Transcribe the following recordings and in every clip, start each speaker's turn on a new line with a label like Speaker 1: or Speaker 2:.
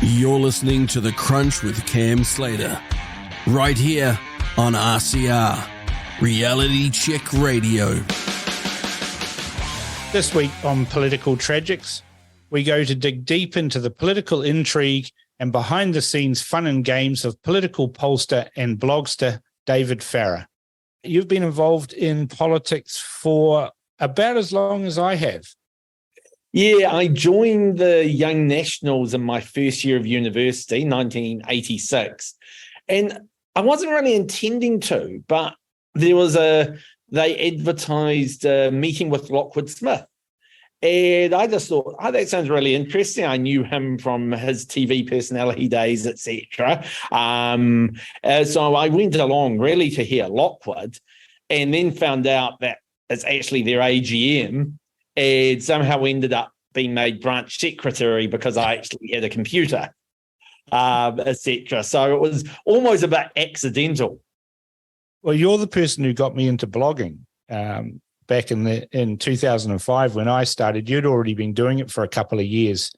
Speaker 1: You're listening to The Crunch with Cam Slater, right here on RCR, Reality Check Radio.
Speaker 2: This week on Political Tragics, we go to dig deep into the political intrigue and behind-the-scenes fun and games of political pollster and blogster David Farrar. You've been involved in politics for about as long as I have.
Speaker 3: Yeah, I joined the Young Nationals in my first year of university, 1986. And I wasn't really intending to, but they advertised a meeting with Lockwood Smith. And I just thought, oh, that sounds really interesting. I knew him from his TV personality days, etc. So I went along really to hear Lockwood, and then found out that it's actually their AGM, and somehow ended up being made branch secretary because I actually had a computer, etc. So it was almost a bit accidental.
Speaker 2: Well, you're the person who got me into blogging. Back in 2005 when I started. You'd already been doing it for a couple of years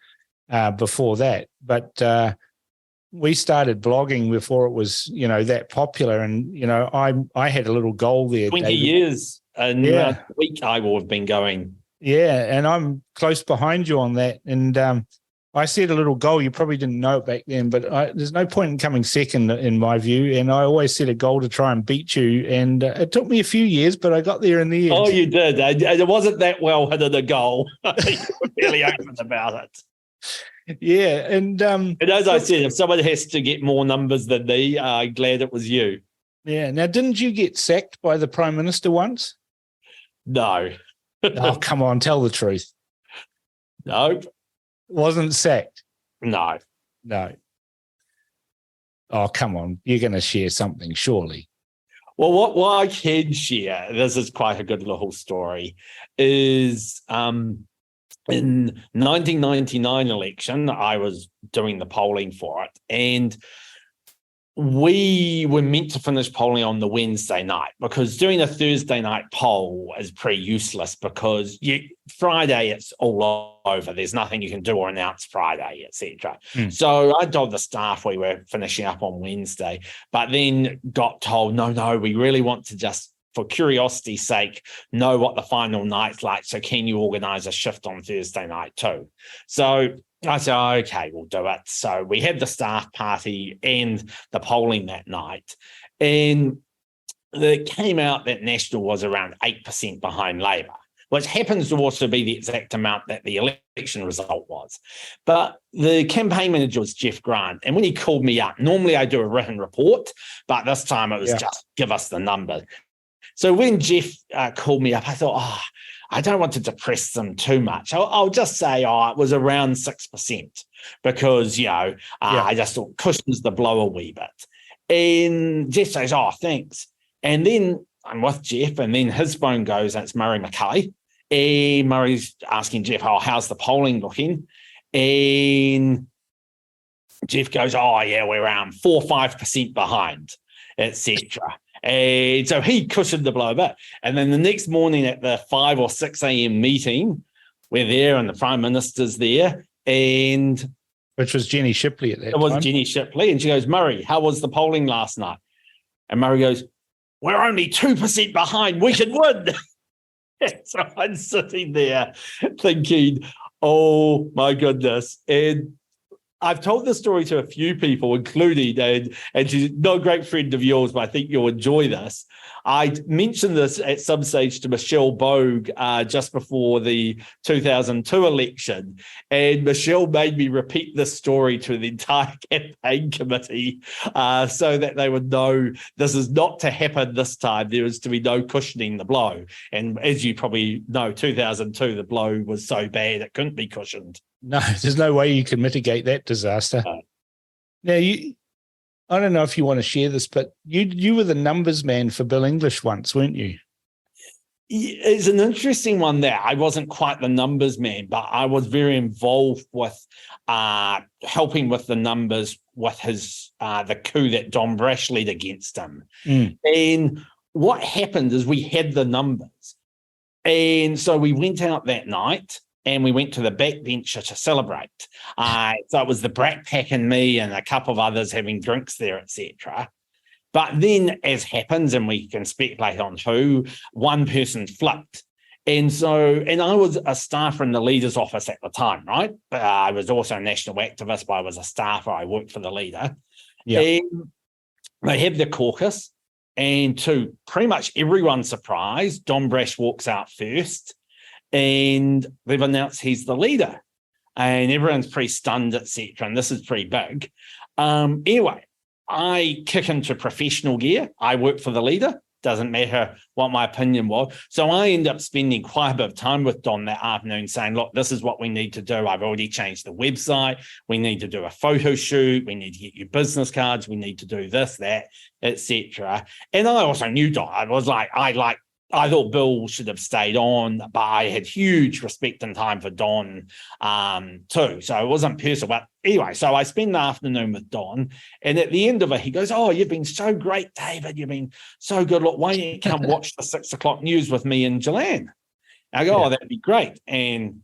Speaker 2: before that. But we started blogging before it was, that popular. And, I had a little goal there.
Speaker 3: 20
Speaker 2: David.
Speaker 3: Years and a week I will have been going.
Speaker 2: Yeah, and I'm close behind you on that. And I set a little goal. You probably didn't know it back then, but there's no point in coming second in my view. And I always set a goal to try and beat you. And it took me a few years, but I got there in the end.
Speaker 3: Oh, you did. It wasn't that well hidden a goal. You were really open about it.
Speaker 2: Yeah. And
Speaker 3: as I said, if someone has to get more numbers than me, I'm glad it was you.
Speaker 2: Yeah. Now, didn't you get sacked by the Prime Minister once?
Speaker 3: No.
Speaker 2: Oh, come on. Tell the truth.
Speaker 3: Nope.
Speaker 2: Wasn't sacked?
Speaker 3: No.
Speaker 2: Oh, come on. You're going to share something, surely.
Speaker 3: Well, what I can share, this is quite a good little story, is in 1999 election, I was doing the polling for it, and we were meant to finish polling on the Wednesday night, because doing a Thursday night poll is pretty useless because Friday it's all over. There's nothing you can do or announce Friday, etc. So I told the staff we were finishing up on Wednesday, but then got told, no, we really want to just, for curiosity's sake, know what the final night's like. So can you organise a shift on Thursday night too? So I said, okay, we'll do it. So we had the staff party and the polling that night. And it came out that National was around 8% behind Labor, which happens to also be the exact amount that the election result was. But the campaign manager was Jeff Grant. And when he called me up, normally I do a written report, but this time it was just give us the number. So when Jeff called me up, I thought, I don't want to depress them too much. I'll just say, it was around 6% because, I just thought cushions the blow a wee bit. And Jeff says, thanks. And then I'm with Jeff, and then his phone goes, and it's Murray McKay. And Murray's asking Jeff, how's the polling looking? And Jeff goes, we're around 4 or 5% behind, etc. And so he cushioned the blow a bit. And then the next morning at the 5 or 6 a.m. meeting, we're there and the Prime Minister's there. And
Speaker 2: which was Jenny Shipley at that time.
Speaker 3: It was Jenny Shipley. And she goes, Murray, how was the polling last night? And Murray goes, we're only 2% behind. We should win. So I'm sitting there thinking, oh, my goodness. And I've told this story to a few people, including, and she's not a great friend of yours, but I think you'll enjoy this. I mentioned this at some stage to Michelle Bogue just before the 2002 election, and Michelle made me repeat this story to the entire campaign committee so that they would know this is not to happen this time. There is to be no cushioning the blow. And as you probably know, 2002, the blow was so bad it couldn't be cushioned.
Speaker 2: No, there's no way you can mitigate that disaster. No. Now, I don't know if you want to share this, but you were the numbers man for Bill English once, weren't you?
Speaker 3: It's an interesting one there. I wasn't quite the numbers man, but I was very involved with helping with the numbers with his the coup that Don Brash led against him. And what happened is we had the numbers. And so we went out that night and we went to the backbencher to celebrate. So it was the Brat Pack and me and a couple of others having drinks there, etc. But then, as happens, and we can speculate on who, one person flipped. And I was a staffer in the leader's office at the time, right? I was also a national activist, but I was a staffer. I worked for the leader. Yeah. And they have the caucus, and to pretty much everyone's surprise, Don Brash walks out first, and they've announced he's the leader. And everyone's pretty stunned, etc. And this is pretty big. Anyway, I kick into professional gear. I work for the leader. Doesn't matter what my opinion was. So I end up spending quite a bit of time with Don that afternoon saying, look, this is what we need to do. I've already changed the website. We need to do a photo shoot. We need to get you business cards. We need to do this, that, etc. And I also knew Don. I thought Bill should have stayed on, but I had huge respect and time for Don too. So it wasn't personal. But anyway, so I spend the afternoon with Don, and at the end of it, he goes, oh, you've been so great, David. You've been so good. Look, why don't you come watch the 6 o'clock news with me and Gillan? I go, oh, that'd be great. And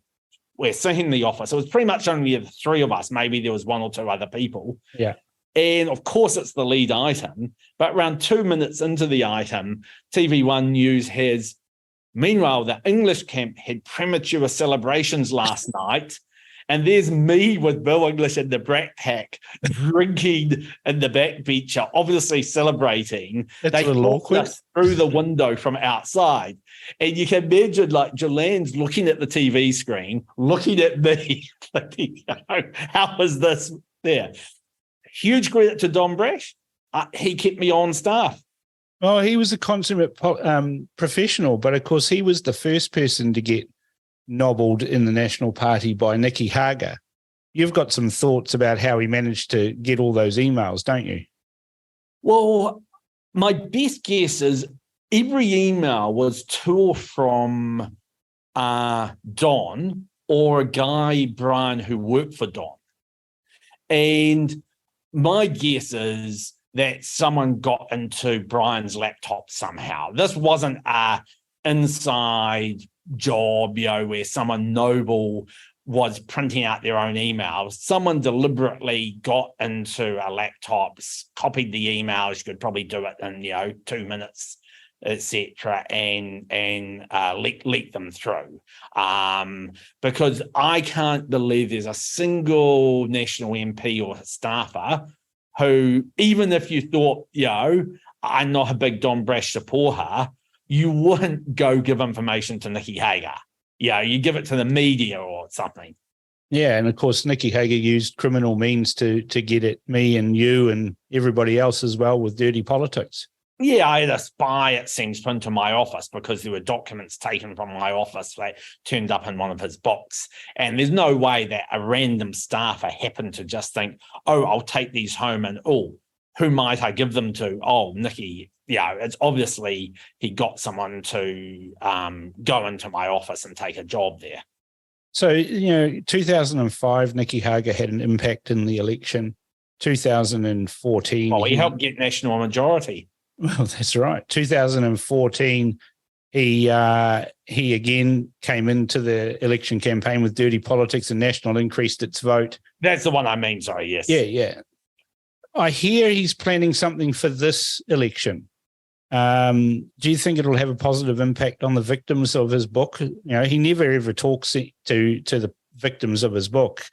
Speaker 3: we're seeing the office. It was pretty much only the three of us. Maybe there was one or two other people.
Speaker 2: Yeah.
Speaker 3: And of course, it's the lead item. But around 2 minutes into the item, TV1 News has, meanwhile, the English camp had premature celebrations last night. And there's me with Bill English and the Brat Pack drinking in the backbencher, obviously celebrating.
Speaker 2: That's a little awkward.
Speaker 3: Through the window from outside. And you can imagine, like, Gillan's looking at the TV screen, looking at me, thinking, how is this there? Huge credit to Don Brash. He kept me on staff.
Speaker 2: Oh, he was a consummate professional, but of course he was the first person to get nobbled in the National Party by Nicky Hager. You've got some thoughts about how he managed to get all those emails, don't you?
Speaker 3: Well, my best guess is every email was to or from Don or a guy, Brian, who worked for Don. And my guess is that someone got into Brian's laptop somehow. This wasn't a inside job, where someone noble was printing out their own emails. Someone deliberately got into a laptop, copied the emails. You could probably do it in 2 minutes, etc., and leak them through. Because I can't believe there's a single national MP or staffer who, even if you thought, I'm not a big Don Brash supporter, you wouldn't go give information to Nicky Hager. You give it to the media or something.
Speaker 2: Yeah, and of course, Nicky Hager used criminal means to get at me and you and everybody else as well with dirty politics.
Speaker 3: Yeah, I had a spy, it seems, put into my office because there were documents taken from my office that turned up in one of his books. And there's no way that a random staffer happened to just think, oh, I'll take these home and, oh, who might I give them to? Oh, Nicky. It's obviously he got someone to go into my office and take a job there.
Speaker 2: So, 2005, Nicky Hager had an impact in the election. 2014.
Speaker 3: Well, he helped get national majority.
Speaker 2: Well, that's right. 2014, he again came into the election campaign with dirty politics, and National increased its vote.
Speaker 3: That's the one I mean, sorry, yes.
Speaker 2: Yeah. I hear he's planning something for this election. Do you think it'll have a positive impact on the victims of his book? He never ever talks to the victims of his book.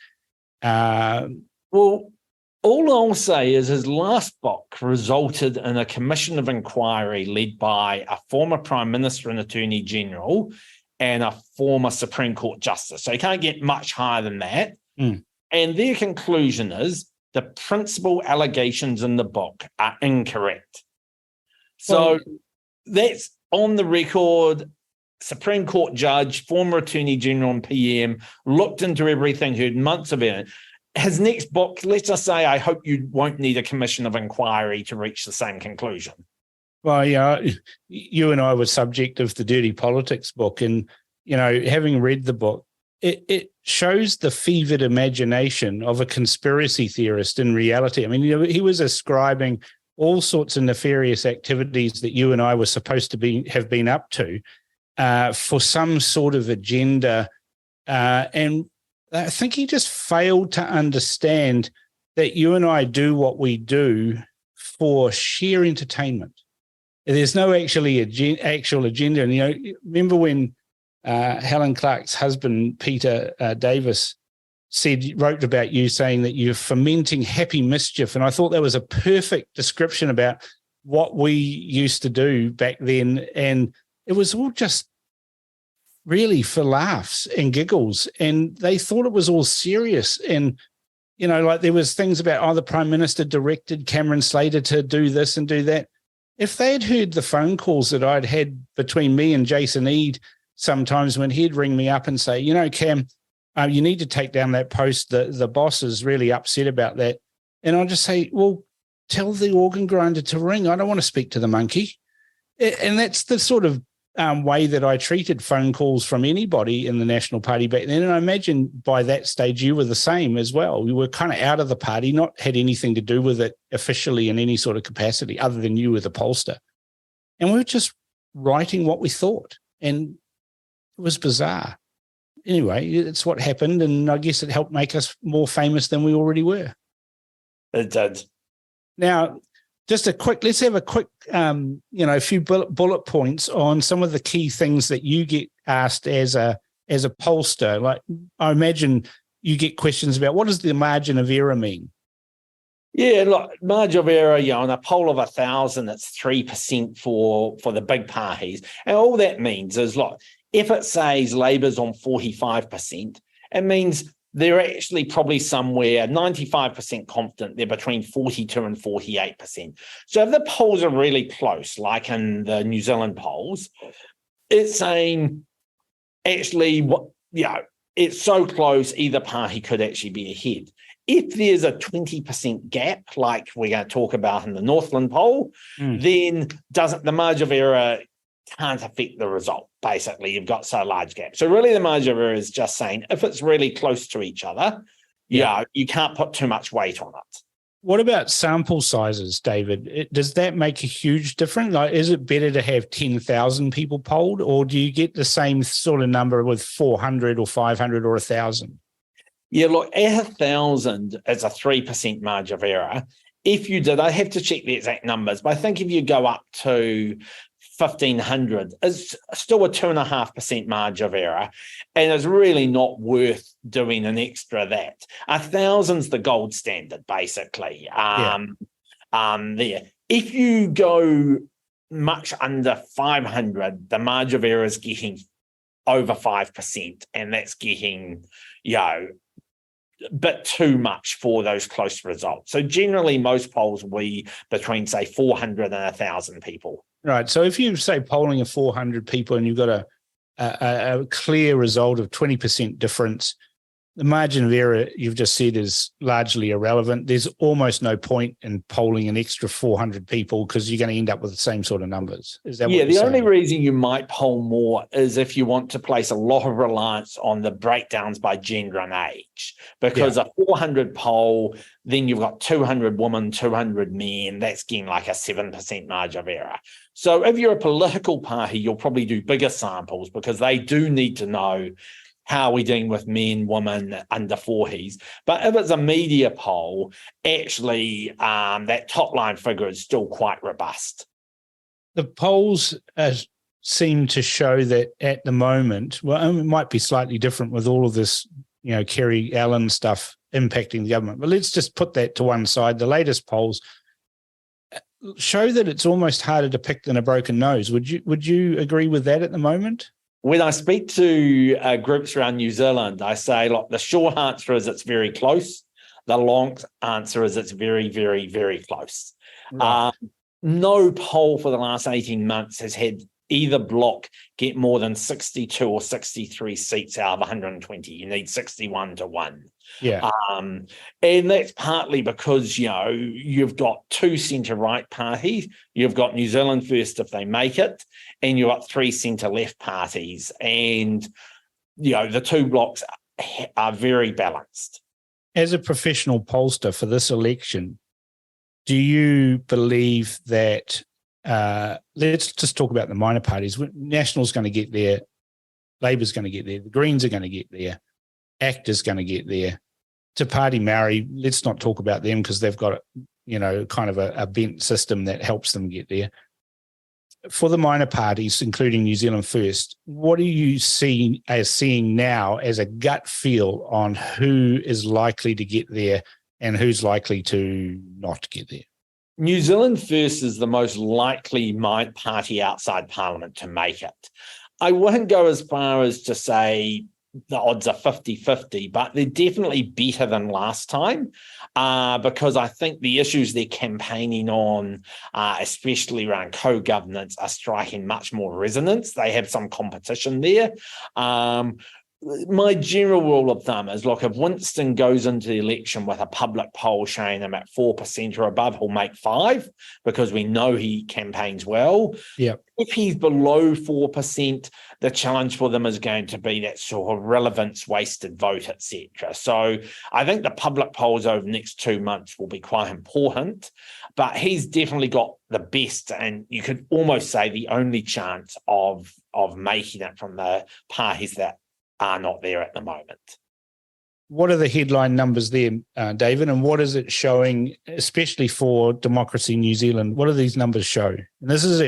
Speaker 3: Well, all I'll say is his last book resulted in a commission of inquiry led by a former Prime Minister and Attorney General and a former Supreme Court Justice. So you can't get much higher than that. And their conclusion is the principal allegations in the book are incorrect. So that's on the record. Supreme Court judge, former Attorney General and PM, looked into everything, heard months of it. His next book, let's just say, I hope you won't need a commission of inquiry to reach the same conclusion.
Speaker 2: Well, you and I were subject of the Dirty Politics book, and, having read the book, it shows the fevered imagination of a conspiracy theorist in reality. I mean, he was ascribing all sorts of nefarious activities that you and I were supposed to have been up to for some sort of agenda And I think he just failed to understand that you and I do what we do for sheer entertainment. There's no actual agenda. And, remember when Helen Clark's husband, Peter Davis, wrote about you saying that you're fomenting happy mischief. And I thought that was a perfect description about what we used to do back then. And it was all just really for laughs and giggles. And they thought it was all serious. And, like there was things about, the Prime Minister directed Cameron Slater to do this and do that. If they had heard the phone calls that I'd had between me and Jason Eade, sometimes when he'd ring me up and say, Cam, you need to take down that post. The boss is really upset about that. And I'll just say, well, tell the organ grinder to ring. I don't want to speak to the monkey. And that's the sort of way that I treated phone calls from anybody in the National Party back then. And I imagine by that stage you were the same as well. You were kind of out of the party, not had anything to do with it officially in any sort of capacity other than you were the pollster. And we were just writing what we thought. And it was bizarre. Anyway, it's what happened. And I guess it helped make us more famous than we already were.
Speaker 3: It did.
Speaker 2: Now, let's have a quick, a few bullet points on some of the key things that you get asked as a pollster. Like, I imagine you get questions about what does the margin of error mean?
Speaker 3: Yeah, look, margin of error, on a poll of 1,000, it's 3% for the big parties. And all that means is, look, if it says Labor's on 45%, it means they're actually probably somewhere 95% confident they're between 42 and 48%. So if the polls are really close, like in the New Zealand polls, it's saying actually, it's so close, either party could actually be ahead. If there's a 20% gap, like we're going to talk about in the Northland poll, then the margin of error can't affect the result. Basically, you've got so large gap. So really the margin of error is just saying if it's really close to each other, you can't put too much weight on it.
Speaker 2: What about sample sizes, David? Does that make a huge difference? Like, is it better to have 10,000 people polled, or do you get the same sort of number with 400 or 500 or 1,000?
Speaker 3: Yeah, look, at 1,000, it's a 3% margin of error. If you did, I have to check the exact numbers, but I think if you go up to 1,500, it's still a 2.5% margin of error, and it's really not worth doing an extra that. 1,000's the gold standard, basically. There. If you go much under 500, the margin of error is getting over 5%, and that's getting, a bit too much for those close results. So generally, most polls will be between, say, 400 and 1,000 people.
Speaker 2: Right. So if you say polling of 400 people and you've got a clear result of 20% difference, the margin of error you've just said is largely irrelevant. There's almost no point in polling an extra 400 people because you're going to end up with the same sort of numbers. Is that what you're saying?
Speaker 3: Only reason you might poll more is if you want to place a lot of reliance on the breakdowns by gender and age. Because a 400 poll, then you've got 200 women, 200 men, that's getting like a 7% margin of error. So if you're a political party, you'll probably do bigger samples because they do need to know how are we dealing with men, women under 40s. But if it's a media poll, actually that top line figure is still quite robust.
Speaker 2: The polls seem to show that at the moment, well, it might be slightly different with all of this, Kerry Allen stuff impacting the government. But let's just put that to one side. The latest polls show that it's almost harder to pick than a broken nose. Would you agree with that at the moment?
Speaker 3: When I speak to groups around New Zealand, I say, look, the short answer is it's very close. The long answer is it's very, very, very close. Right. No poll for the last 18 months has had either bloc get more than 62 or 63 seats out of 120. You need 61 to 1.
Speaker 2: Yeah.
Speaker 3: And that's partly because, you've got two centre-right parties. You've got New Zealand First if they make it, and you've got three centre-left parties. And, the two blocs are very balanced.
Speaker 2: As a professional pollster for this election, do you believe that let's just talk about the minor parties. National's going to get their Labor's going to get there. The Greens are going to get there. ACT is going to get there. To Party Maori, let's not talk about them because they've got, kind of a bent system that helps them get there. For the minor parties, including New Zealand First, what are you seeing now as a gut feel on who is likely to get there and who's likely to not get there?
Speaker 3: New Zealand First is the most likely party outside Parliament to make it. I wouldn't go as far as to say the odds are 50-50, but they're definitely better than last time because I think the issues they're campaigning on, especially around co-governance, are striking much more resonance. They have some competition there. My general rule of thumb is, look, if Winston goes into the election with a public poll showing him at 4% or above, he'll make 5% because we know he campaigns well.
Speaker 2: Yep.
Speaker 3: If he's below 4%, the challenge for them is going to be that sort of relevance, wasted vote, etc. So I think the public polls over the next 2 months will be quite important, but he's definitely got the best, and you could almost say the only chance of making it from the parties that are not there at the moment.
Speaker 2: What are the headline numbers there, David, and what is it showing, especially for Democracy New Zealand? What do these numbers show? And this is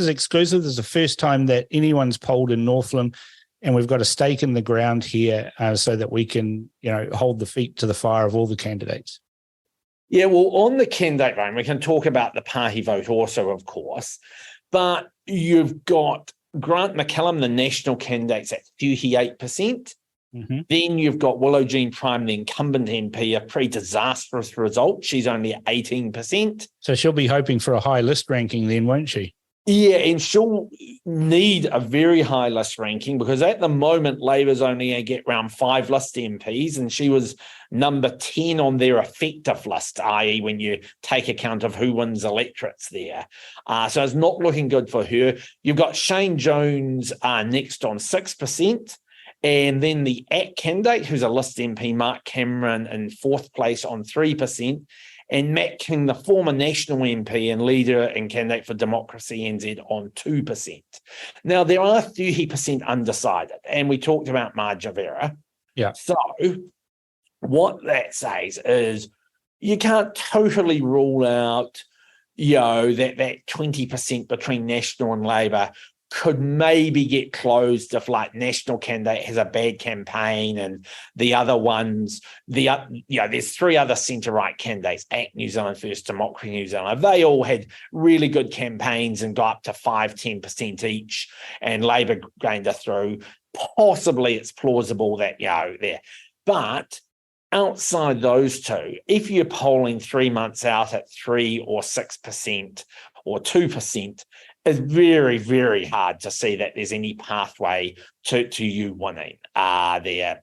Speaker 2: exclusive. This is the first time that anyone's polled in Northland, and we've got a stake in the ground here so that we can, hold the feet to the fire of all the candidates.
Speaker 3: Yeah, well, on the candidate vote, we can talk about the party vote also, of course, but you've got Grant McCallum, the national candidate's at 38%. Mm-hmm. Then you've got Willow Jean Prime, the incumbent MP, a pretty disastrous result. She's only at 18%.
Speaker 2: So she'll be hoping for a high list ranking then, won't she?
Speaker 3: Yeah, and she'll need a very high list ranking because at the moment, Labor's only going to get around 5 list MPs, and she was number 10 on their effective list, i.e. when you take account of who wins electorates there. So it's not looking good for her. You've got Shane Jones next on 6%, and then the ACT candidate, who's a list MP, Mark Cameron, in 4th place on 3%. And Matt King, the former national MP and leader and candidate for Democracy NZ, on 2%. Now, there are 30% undecided, and we talked about Marjavera.
Speaker 2: Yeah.
Speaker 3: So what that says is you can't totally rule out, that 20% between National and Labour could maybe get closed if national candidate has a bad campaign and the other ones, there's 3 other centre-right candidates, ACT New Zealand First, Democracy New Zealand. They all had really good campaigns and got up to 5-10% each, and Labour gained a through. Possibly it's plausible that, there. But outside those two, if you're polling 3 months out at 3 or 6% or 2%, it's very, very hard to see that there's any pathway to you winning there.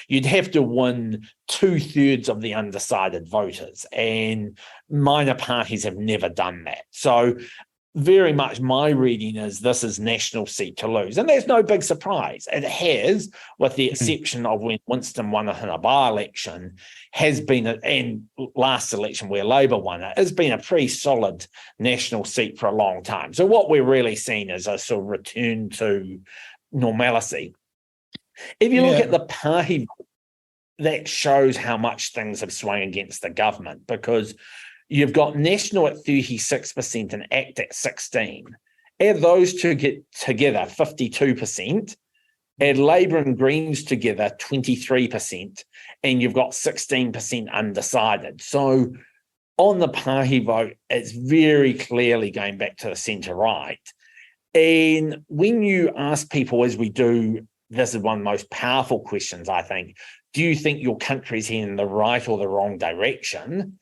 Speaker 3: You'd have to win 2/3 of the undecided voters, and minor parties have never done that. So very much my reading is this is national seat to lose. And that's no big surprise. It has, with the exception of when Winston won it in a by-election, has been, and last election where Labour won it, has been a pretty solid national seat for a long time. So what we're really seeing is a sort of return to normality. If you look at the party, that shows how much things have swung against the government, because you've got National at 36% and ACT at 16%. Add those two get together, 52%. Add Labour and Greens together, 23%. And you've got 16% undecided. So on the party vote, it's very clearly going back to the centre-right. And when you ask people, as we do, this is one of the most powerful questions, I think, do you think your country's heading in the right or the wrong direction?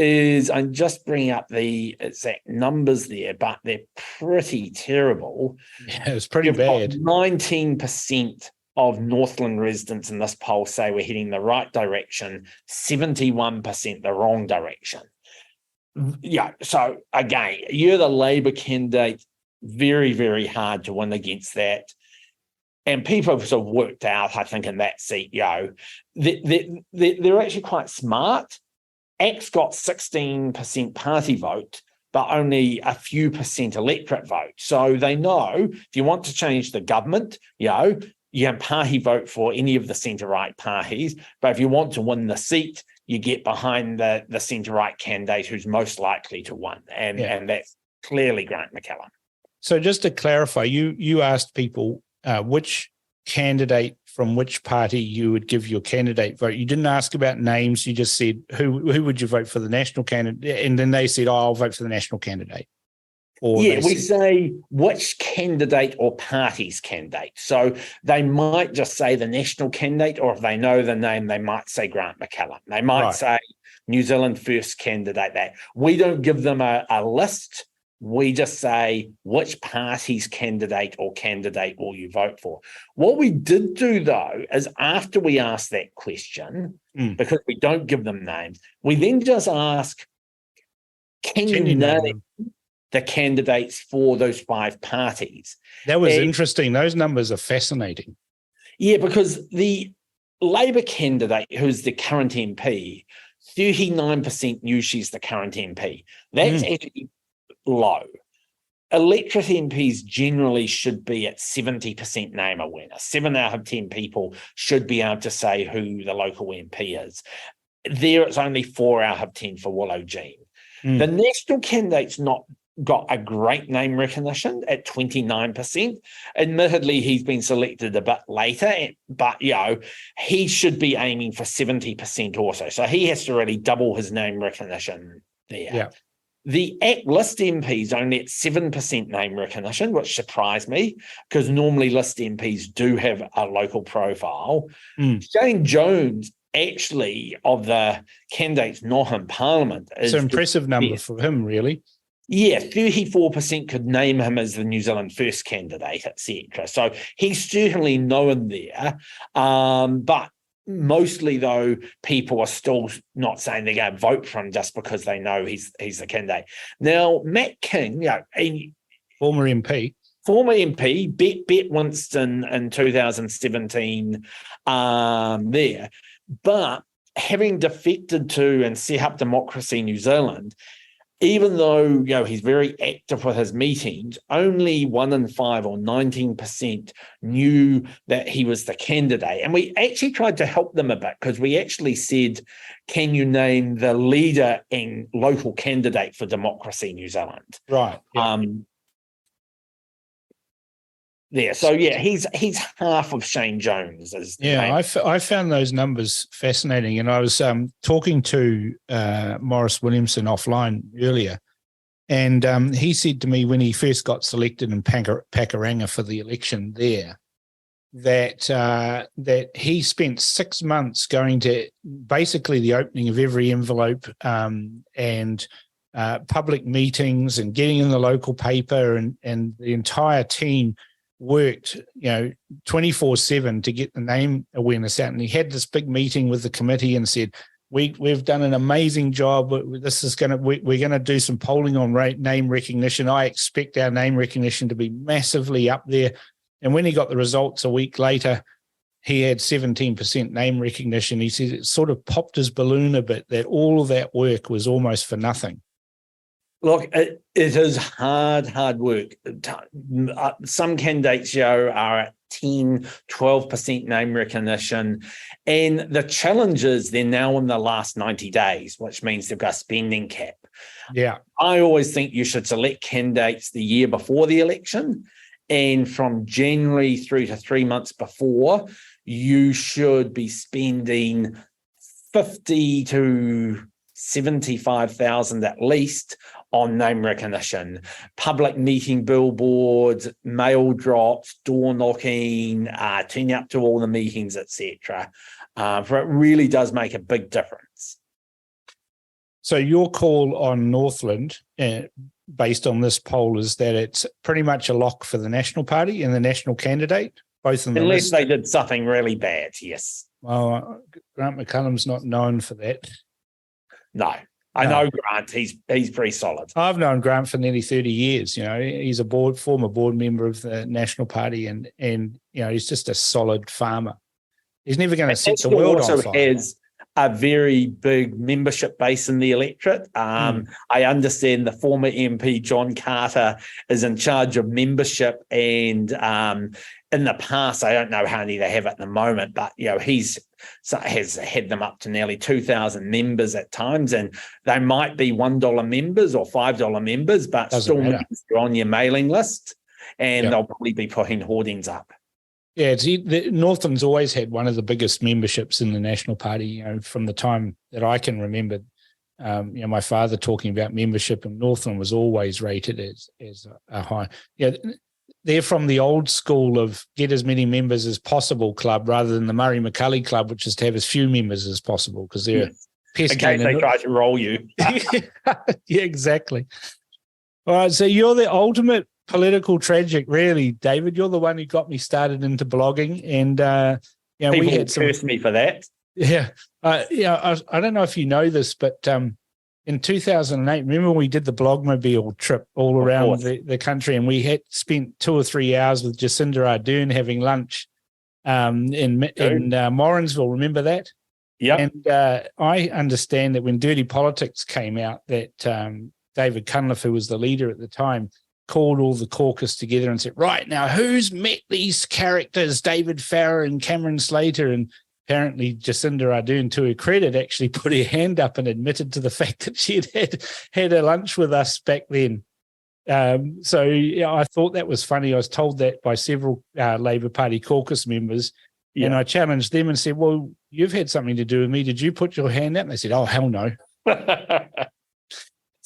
Speaker 3: I'm just bringing up the exact numbers there, but they're pretty terrible.
Speaker 2: Yeah, it's pretty bad.
Speaker 3: 19% of Northland residents in this poll say we're heading the right direction, 71% the wrong direction. Yeah, so again, you're the Labour candidate, very, very hard to win against that. And people have sort of worked out, I think, in that seat, they're actually quite smart. ACT's got 16% party vote, but only a few percent electorate vote. So they know if you want to change the government, you can party vote for any of the centre-right parties, but if you want to win the seat, you get behind the centre-right candidate who's most likely to win, and that's clearly Grant McCallum.
Speaker 2: So just to clarify, you asked people which candidate from which party you would give your candidate vote. You didn't ask about names. You just said who would you vote for the national candidate, and then they said, I'll vote for the national candidate. Or
Speaker 3: we say which candidate or party's candidate. So they might just say the national candidate, or if they know the name, they might say Grant McCallum. They might say New Zealand First candidate. That we don't give them a list. We just say which party's candidate or candidate will you vote for. What we did do, though, is after we asked that question, because we don't give them names, we then just ask, can you name the candidates for those 5 parties?
Speaker 2: That was interesting. Those numbers are fascinating.
Speaker 3: Yeah, because the Labour candidate, who's the current MP, 39% knew she's the current MP. That's actually low. Electorate MPs generally should be at 70% name awareness. 7 out of 10 people should be able to say who the local MP is. There, it's only 4 out of 10 for Willow Jean. The national candidate's not got a great name recognition at 29%. Admittedly, he's been selected a bit later, but he should be aiming for 70% also. So he has to really double his name recognition there.
Speaker 2: Yeah.
Speaker 3: The Act List MP is only at 7% name recognition, which surprised me because normally List MPs do have a local profile. Jane Jones, actually, of the candidates not in Parliament, is
Speaker 2: an impressive number for him, really.
Speaker 3: Yeah, 34% could name him as the New Zealand First candidate, etc. So he's certainly known there. But mostly, though, people are still not saying they're going to vote for him just because they know he's the candidate. Now, Matt King,
Speaker 2: former MP,
Speaker 3: bet Winston in 2017 there. But having defected to and set up Democracy New Zealand, even though he's very active with his meetings, only 1 in 5 or 19% knew that he was the candidate. And we actually tried to help them a bit because we actually said, can you name the leader and local candidate for Democracy New Zealand?
Speaker 2: Right. Yeah.
Speaker 3: So he's half of Shane Jones.
Speaker 2: I found those numbers fascinating, and I was talking to Morris Williamson offline earlier, and he said to me when he first got selected in Pakuranga for the election there, that he spent 6 months going to basically the opening of every envelope and public meetings and getting in the local paper, and the entire team worked 24/7 to get the name awareness out. And he had this big meeting with the committee and said, we've done an amazing job. We're going to do some polling on name recognition. I expect our name recognition to be massively up there. And when he got the results a week later, he had 17% name recognition. He said it sort of popped his balloon a bit, that all of that work was almost for nothing.
Speaker 3: Look, it is hard work. Some candidates, are at 10, 12% name recognition. And the challenge is they're now in the last 90 days, which means they've got a spending cap.
Speaker 2: Yeah.
Speaker 3: I always think you should select candidates the year before the election. And from January through to 3 months before, you should be spending 50 to 75,000 at least on name recognition, public meeting billboards, mail drops, door knocking, turning up to all the meetings, etc. For it really does make a big difference.
Speaker 2: So your call on Northland, based on this poll, is that it's pretty much a lock for the National Party and the national candidate, both in the
Speaker 3: unless
Speaker 2: list.
Speaker 3: They did something really bad, yes.
Speaker 2: Well, Grant McCallum's not known for that.
Speaker 3: No. I know Grant. He's pretty solid.
Speaker 2: I've known Grant for nearly 30 years. He's a former board member of the National Party, and he's just a solid farmer. He's never going to set the world on fire.
Speaker 3: Has a very big membership base in the electorate. I understand the former MP, John Carter, is in charge of membership, and in the past, I don't know how many they have at the moment, but has had them up to nearly 2,000 members at times, and they might be $1 members or $5 members, but still means they're on your mailing list, and they'll probably be putting hoardings up.
Speaker 2: Yeah, Northland's always had one of the biggest memberships in the National Party, from the time that I can remember. My father talking about membership, and Northland was always rated as a high. They're from the old school of get as many members as possible club, rather than the Murray McCully club, which is to have as few members as possible, because they're pesky.
Speaker 3: In case they try to roll you.
Speaker 2: Yeah, exactly. All right, so you're the ultimate political tragic, really, David. You're the one who got me started into blogging, and
Speaker 3: people
Speaker 2: we had
Speaker 3: curse me for that.
Speaker 2: Yeah, I don't know if you know this, but in 2008, remember we did the Blogmobile trip all around the country, and we had spent 2 or 3 hours with Jacinda Ardern having lunch in Morrinsville. Remember that? Yeah. And I understand that when Dirty Politics came out, that David Cunliffe, who was the leader at the time, called all the caucus together and said, right, now who's met these characters, David Farrar and Cameron Slater? And apparently Jacinda Ardern, to her credit, actually put her hand up and admitted to the fact that she had a lunch with us back then. So I thought that was funny. I was told that by several Labour Party caucus members, and I challenged them and said, well, you've had something to do with me. Did you put your hand up? And they said, oh, hell no.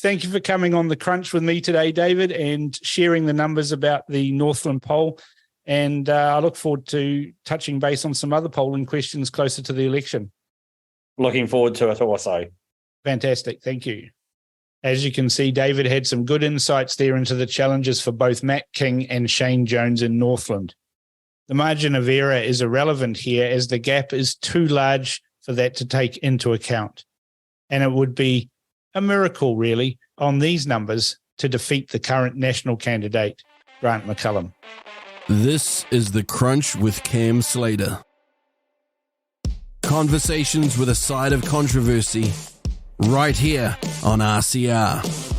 Speaker 2: Thank you for coming on The Crunch with me today, David, and sharing the numbers about the Northland poll. And I look forward to touching base on some other polling questions closer to the election.
Speaker 3: Looking forward to it also.
Speaker 2: Fantastic. Thank you. As you can see, David had some good insights there into the challenges for both Matt King and Shane Jones in Northland. The margin of error is irrelevant here, as the gap is too large for that to take into account. And it would be a miracle, really, on these numbers to defeat the current national candidate, Grant McCullum.
Speaker 1: This is The Crunch with Cam Slater. Conversations with a side of controversy, right here on RCR.